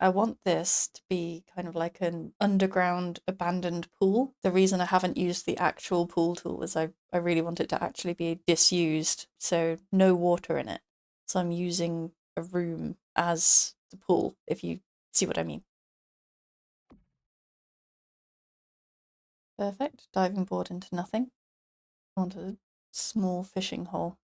I want this to be kind of like an underground abandoned pool. The reason I haven't used the actual pool tool is I really want it to actually be disused, so no water in it. So I'm using a room as the pool, if you see what I mean. Perfect. Diving board into nothing. I want a small fishing hole.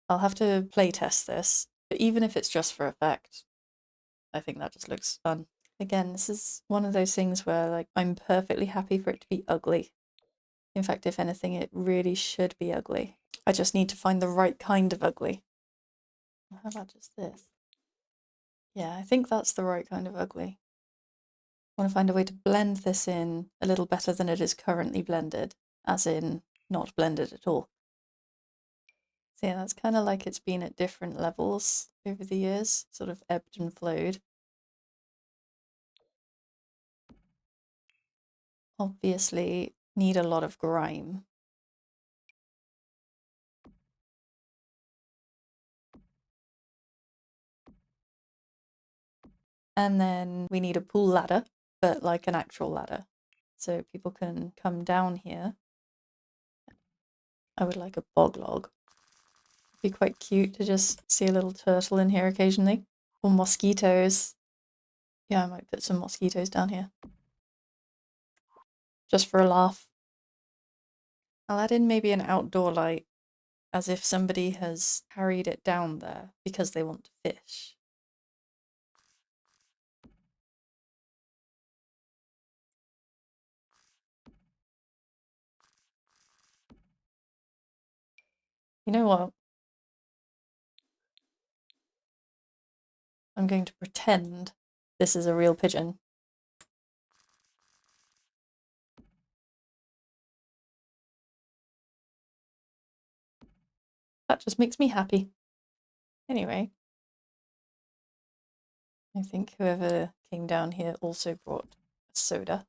I'll have to play test this, but even if it's just for effect, I think that just looks fun. Again, this is one of those things where like I'm perfectly happy for it to be ugly. In fact, if anything, it really should be ugly. I just need to find the right kind of ugly. How about just this? Yeah, I think that's the right kind of ugly. I want to find a way to blend this in a little better than it is currently blended, as in not blended at all. So yeah, that's kind of like it's been at different levels over the years, sort of ebbed and flowed. Obviously, need a lot of grime. And then we need a pool ladder, but like an actual ladder. So people can come down here. I would like a bog log. It'd be quite cute to just see a little turtle in here occasionally. Or mosquitoes. Yeah, I might put some mosquitoes down here. Just for a laugh. I'll add in maybe an outdoor light, as if somebody has carried it down there because they want to fish. You know what? I'm going to pretend this is a real pigeon. That just makes me happy. Anyway, I think whoever came down here also brought a soda.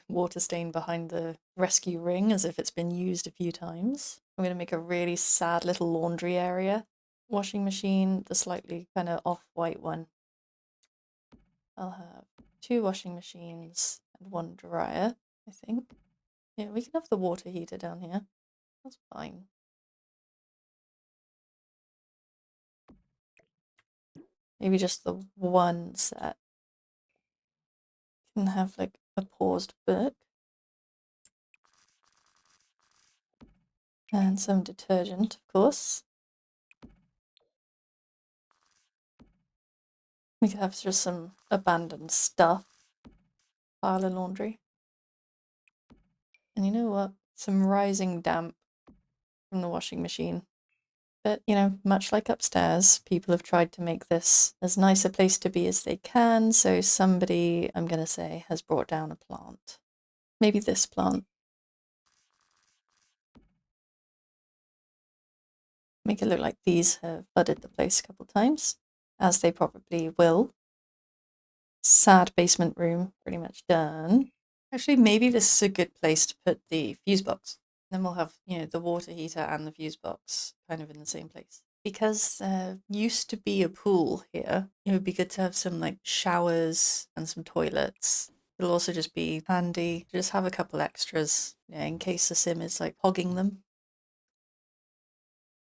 Water stain behind the rescue ring as if it's been used a few times. I'm going to make a really sad little laundry area. Washing machine, the slightly kind of off-white one. I'll have 2 washing machines and 1 dryer, I think. Yeah, we can have the water heater down here. That's fine. Maybe just the one set. Can have like a paused book. And some detergent, of course. We could have just some abandoned stuff. Pile of laundry. And you know what? Some rising damp from the washing machine. But, you know, much like upstairs, people have tried to make this as nice a place to be as they can, so somebody, I'm going to say, has brought down a plant. Maybe this plant. Make it look like these have flooded the place a couple times, as they probably will. Sad basement room, pretty much done. Actually, maybe this is a good place to put the fuse box. Then we'll have, you know, the water heater and the fuse box kind of in the same place. Because there used to be a pool here, it would be good to have some like showers and some toilets. It'll also just be handy to just have a couple extras, yeah, in case the sim is like hogging them.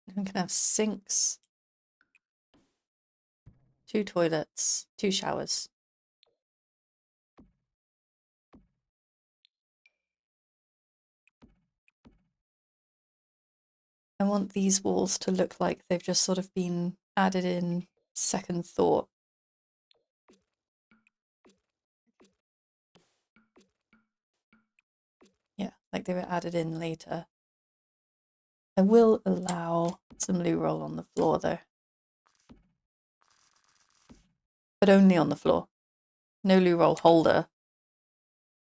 We can have sinks, 2 toilets, 2 showers. I want these walls to look like they've just sort of been added in second thought. Yeah, like they were added in later. I will allow some loo roll on the floor though. But only on the floor. No loo roll holder.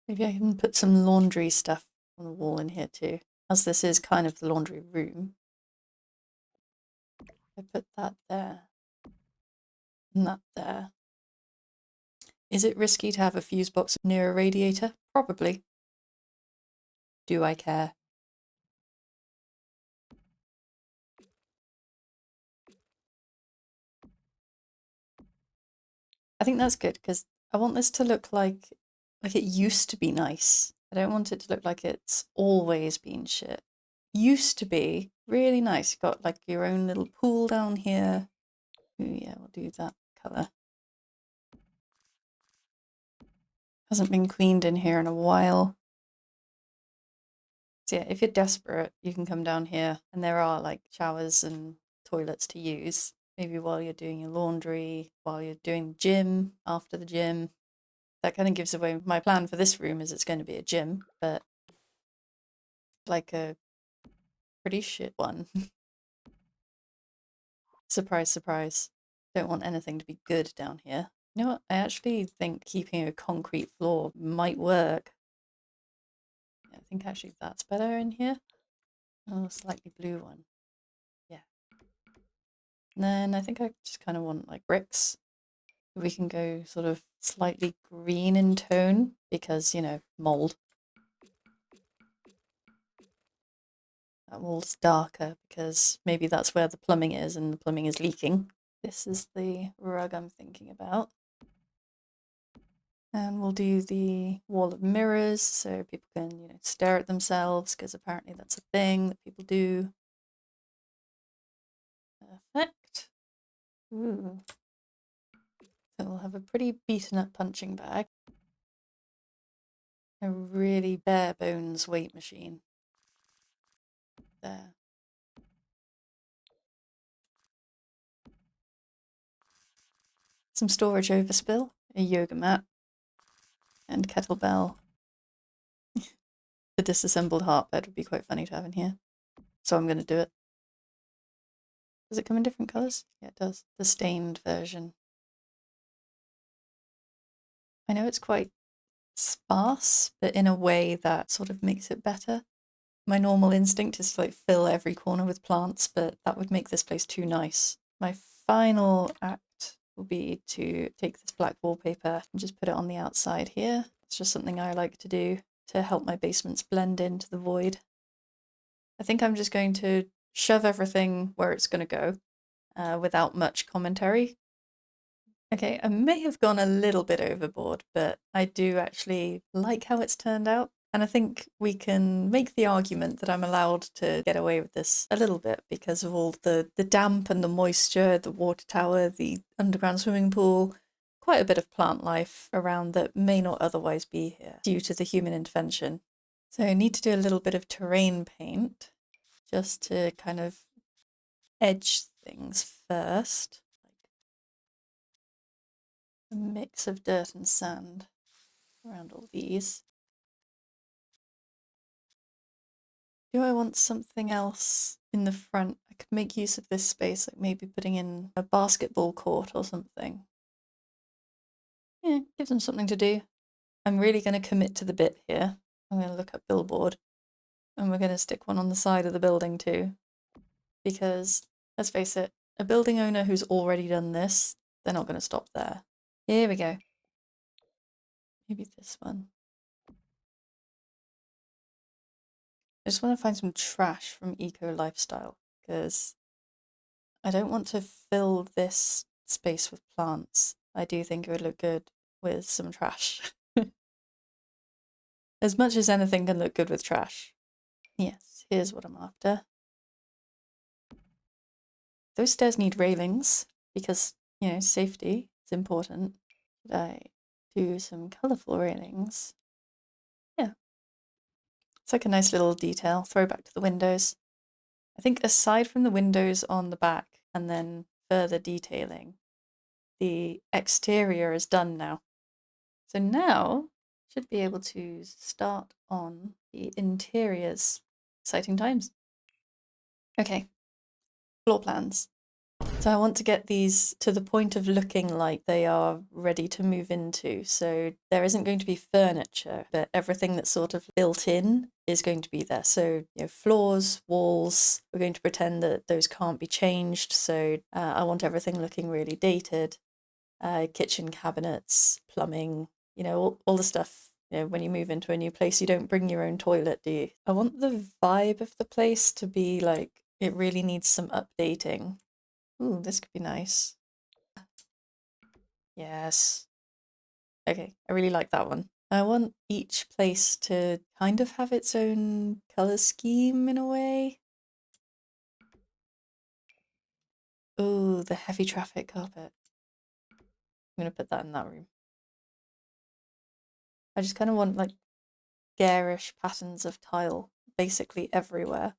Maybe I can put some laundry stuff on the wall in here too, as this is kind of the laundry room. I put that there and that there. Is it risky to have a fuse box near a radiator? Probably. Do I care? I think that's good because I want this to look like it used to be nice. I don't want it to look like it's always been shit. Used to be really nice. You've got like your own little pool down here. Ooh, yeah, we'll do that colour. Hasn't been cleaned in here in a while. So yeah, if you're desperate, you can come down here and there are like showers and toilets to use. Maybe while you're doing your laundry, while you're doing the gym, after the gym. That kind of gives away my plan for this room is it's going to be a gym, but like a pretty shit one. Surprise, surprise. Don't want anything to be good down here. You know what? I actually think keeping a concrete floor might work. Yeah, I think actually that's better in here. Oh, slightly blue one. Yeah. And then I think I just kind of want like bricks. We can go sort of slightly green in tone because, you know, mold. That wall's darker because maybe that's where the plumbing is and the plumbing is leaking. This is the rug I'm thinking about. And we'll do the wall of mirrors so people can, you know, stare at themselves because apparently that's a thing that people do. Perfect. Ooh. So we'll have a pretty beaten up punching bag. A really bare bones weight machine. There. Some storage overspill, a yoga mat, and kettlebell. The disassembled heart bed would be quite funny to have in here. So I'm going to do it. Does it come in different colours? Yeah, it does. The stained version. I know it's quite sparse, but in a way that sort of makes it better. My normal instinct is to like fill every corner with plants, but that would make this place too nice. My final act will be to take this black wallpaper and just put it on the outside here. It's just something I like to do to help my basements blend into the void. I think I'm just going to shove everything where it's going to go without much commentary. Okay, I may have gone a little bit overboard, but I do actually like how it's turned out. And I think we can make the argument that I'm allowed to get away with this a little bit because of all the damp and the moisture, the water tower, the underground swimming pool, quite a bit of plant life around that may not otherwise be here due to the human intervention. So I need to do a little bit of terrain paint just to kind of edge things first. A mix of dirt and sand around all these. Do I want something else in the front? I could make use of this space, like maybe putting in a basketball court or something. Yeah, give them something to do. I'm really going to commit to the bit here. I'm going to look up billboard and we're going to stick one on the side of the building too. Because, let's face it, a building owner who's already done this, they're not going to stop there. Here we go. Maybe this one. I just want to find some trash from Eco Lifestyle because I don't want to fill this space with plants. I do think it would look good with some trash. As much as anything can look good with trash. Yes, here's what I'm after. Those stairs need railings because, you know, safety is important. Should I do some colourful railings? Yeah. It's like a nice little detail. Throwback to the windows. I think aside from the windows on the back and then further detailing, the exterior is done now. So now should be able to start on the interiors. Exciting times. Okay, floor plans. So I want to get these to the point of looking like they are ready to move into. So there isn't going to be furniture, but everything that's sort of built in is going to be there. So, you know, floors, walls, we're going to pretend that those can't be changed. So I want everything looking really dated. Kitchen cabinets, plumbing, you know, all the stuff. You know, when you move into a new place, you don't bring your own toilet, do you? I want the vibe of the place to be like, it really needs some updating. Ooh, this could be nice. Yes. Okay, I really like that one. I want each place to kind of have its own color scheme in a way. Ooh, the heavy traffic carpet. I'm gonna put that in that room. I just kind of want like garish patterns of tile basically everywhere.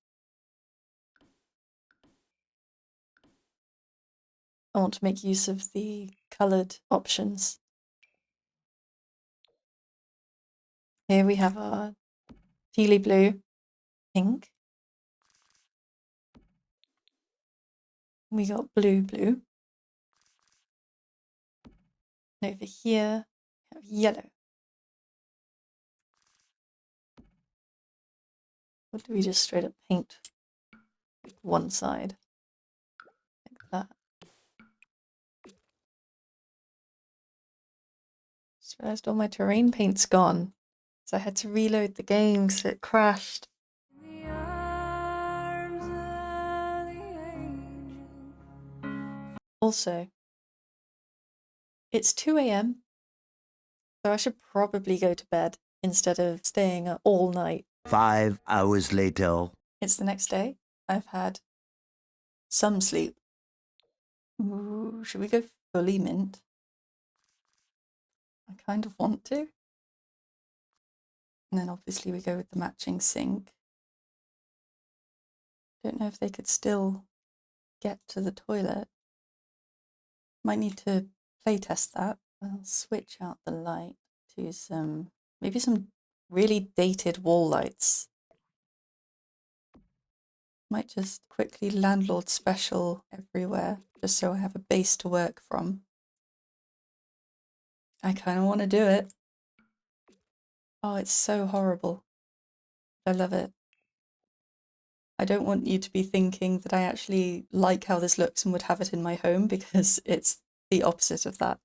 I want to make use of the coloured options. Here we have our tealy blue, pink. We got blue, blue. And over here, we have yellow. Or do we just straight up paint one side? Like that. Just realised all my terrain paint's gone. So I had to reload the game because it crashed. Also, it's 2 a.m, so I should probably go to bed instead of staying up all night. 5 hours later. It's the next day. I've had some sleep. Ooh, should we go fully mint? I kind of want to. And then obviously we go with the matching sink. Don't know if they could still get to the toilet. Might need to play test that. I'll switch out the light to maybe some really dated wall lights. Might just quickly landlord special everywhere, just so I have a base to work from. I kind of want to do it. Oh, it's so horrible. I love it. I don't want you to be thinking that I actually like how this looks and would have it in my home, because it's the opposite of that.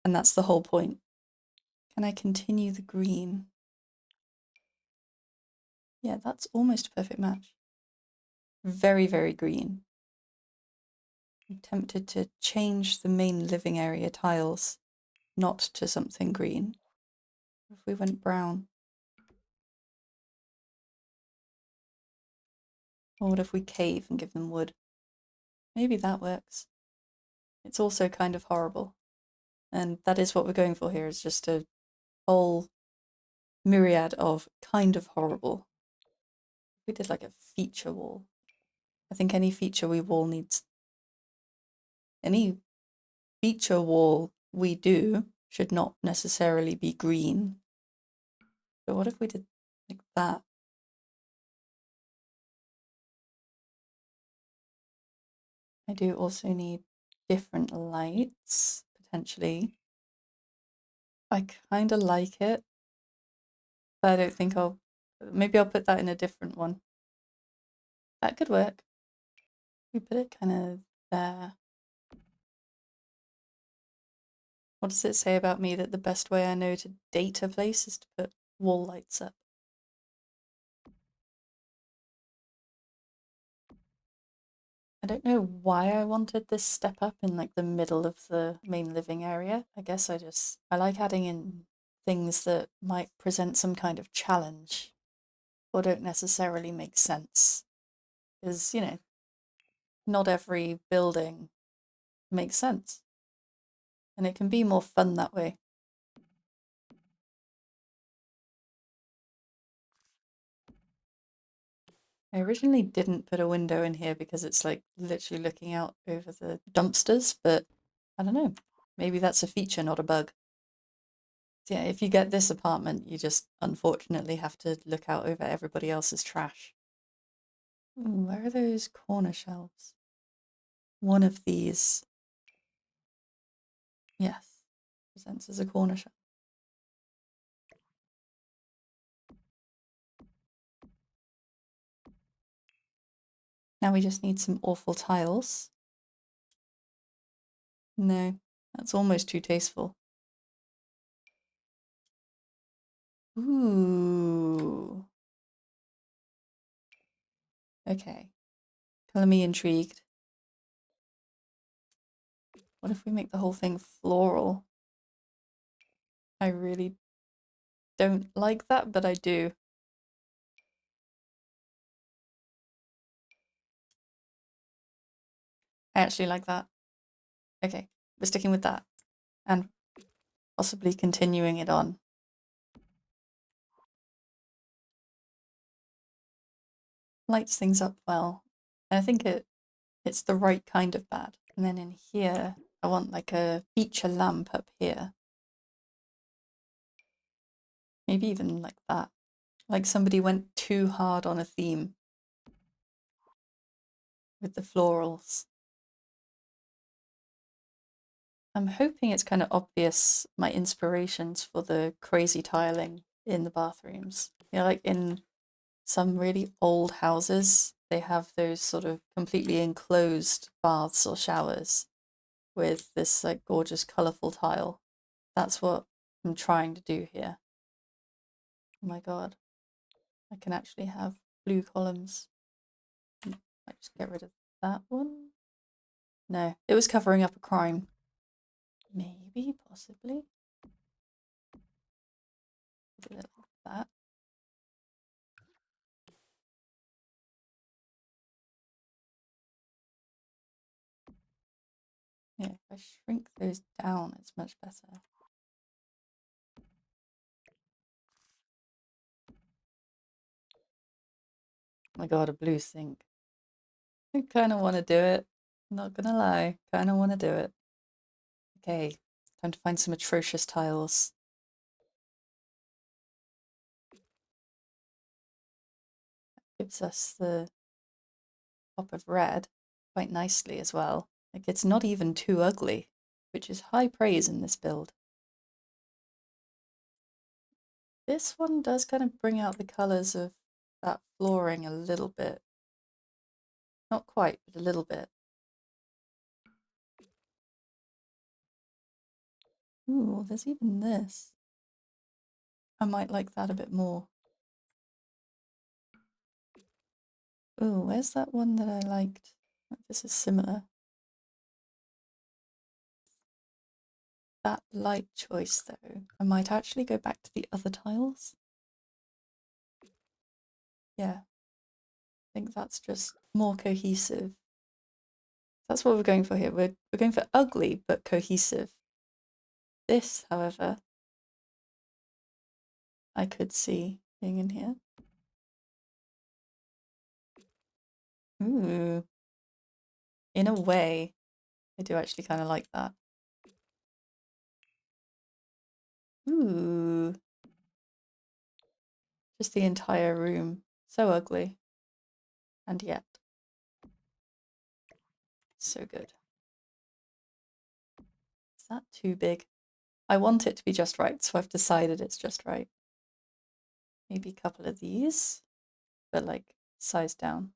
And that's the whole point. Can I continue the green? Yeah, that's almost a perfect match. Very, very green. I'm tempted to change the main living area tiles, not to something green. If we went brown? Or what if we cave and give them wood? Maybe that works. It's also kind of horrible. And that is what we're going for here, is just a whole myriad of kind of horrible. We did like a feature wall. I think any feature wall we do should not necessarily be green. But what if we did like that? I do also need different lights, potentially. I kind of like it, but I don't think maybe I'll put that in a different one. That could work. We put it kind of there. What does it say about me that the best way I know to date a place is to put wall lights up? I don't know why I wanted this step up in like the middle of the main living area. I guess I like adding in things that might present some kind of challenge or don't necessarily make sense. Because, not every building makes sense. And it can be more fun that way. I originally didn't put a window in here because it's like literally looking out over the dumpsters, but I don't know. Maybe that's a feature, not a bug. So yeah, if you get this apartment, you just unfortunately have to look out over everybody else's trash. Ooh, where are those corner shelves? One of these, yes, presents as a corner shelf. Now we just need some awful tiles. No, that's almost too tasteful. Ooh. Okay. Color me intrigued. What if we make the whole thing floral? I really don't like that, but I do. I actually like that. Okay, we're sticking with that. And possibly continuing it on. Lights things up well. And I think it's the right kind of bad. And then in here, I want like a feature lamp up here. Maybe even like that. Like somebody went too hard on a theme with the florals. I'm hoping it's kind of obvious my inspirations for the crazy tiling in the bathrooms. You know, like in some really old houses, they have those sort of completely enclosed baths or showers with this like gorgeous colourful tile. That's what I'm trying to do here. Oh my god, I can actually have blue columns. I just get rid of that one. No, it was covering up a crime. Maybe, possibly. Do it like that. Yeah, if I shrink those down, it's much better. Oh my god, a blue sink. I kind of want to do it. Not gonna lie, kind of want to do it. Okay, time to find some atrocious tiles. Gives us the pop of red quite nicely as well. Like it's not even too ugly, which is high praise in this build. This one does kind of bring out the colours of that flooring a little bit. Not quite, but a little bit. Ooh, there's even this. I might like that a bit more. Ooh, where's that one that I liked? This is similar. That light choice, though, I might actually go back to the other tiles. Yeah, I think that's just more cohesive. That's what we're going for here. We're going for ugly but cohesive. This, however, I could see being in here. Ooh. In a way, I do actually kind of like that. Ooh. Just the entire room. So ugly. And yet, so good. Is that too big? I want it to be just right, so I've decided it's just right. Maybe a couple of these, but like size down.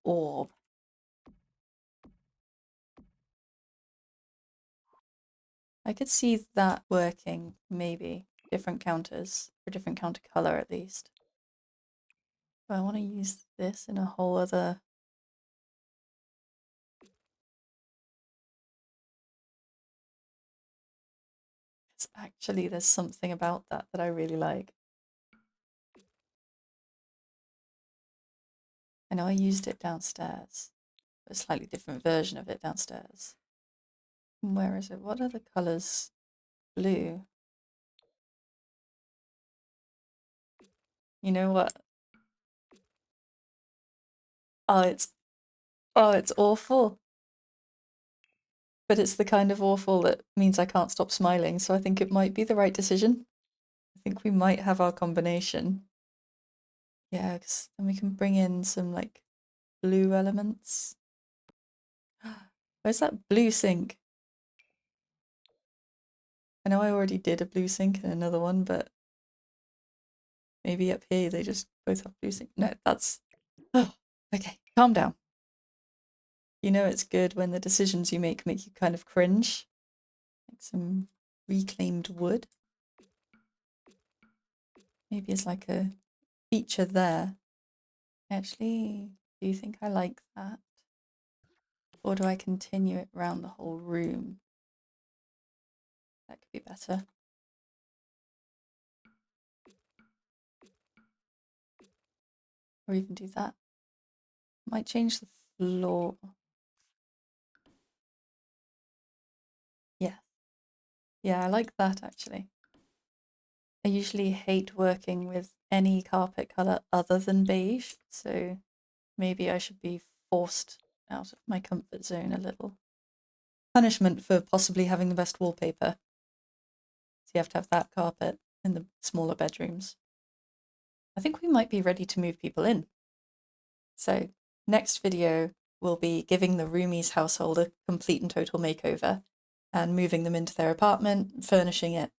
Orb. I could see that working, maybe. Different counters, or different counter color at least. But I want to use this in a whole other... It's actually, there's something about that that I really like. I know I used it downstairs, but a slightly different version of it downstairs. Where is it? What are the colors? Blue. You know what? Oh, it's awful. But it's the kind of awful that means I can't stop smiling, so I think it might be the right decision. I think we might have our combination. Yeah, because then we can bring in some like blue elements. Where's that blue sink? I know I already did a blue sink in another one, but maybe up here they just both have blue sink. No, that's... Oh, okay, calm down. You know it's good when the decisions you make you kind of cringe. Like some reclaimed wood. Maybe it's like a feature there. Actually, do you think I like that? Or do I continue it around the whole room? That could be better. Or even do that. Might change the floor. Yeah. Yeah, I like that actually. I usually hate working with any carpet colour other than beige, so maybe I should be forced out of my comfort zone a little. Punishment for possibly having the best wallpaper. So you have to have that carpet in the smaller bedrooms. I think we might be ready to move people in. So next video will be giving the roomies household a complete and total makeover and moving them into their apartment, furnishing it,